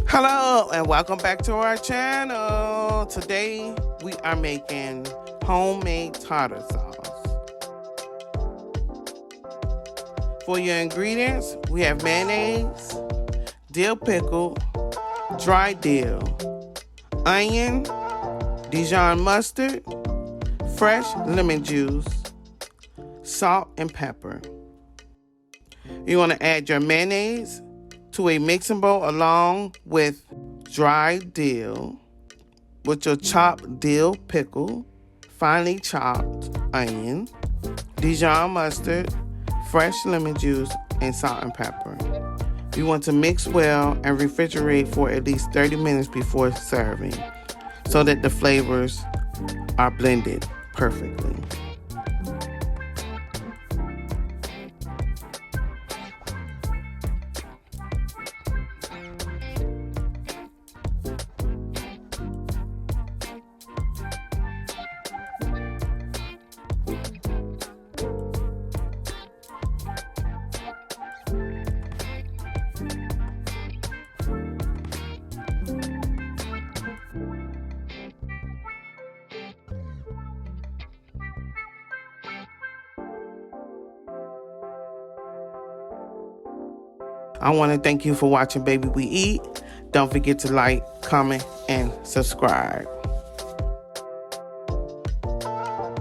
Hello and welcome back to our channel. Today we are making homemade tartar sauce. For your ingredients, we have mayonnaise, dill pickle, dry dill, onion, Dijon mustard, fresh lemon juice, salt and pepper. You want to add your mayonnaise to a mixing bowl along with dry dill, with your chopped dill pickle, finely chopped onion, Dijon mustard, fresh lemon juice, and salt and pepper. You want to mix well and refrigerate for at least 30 minutes before serving so that the flavors are blended perfectly. I want to thank you for watching Baby We Eat. Don't forget to like, comment, and subscribe.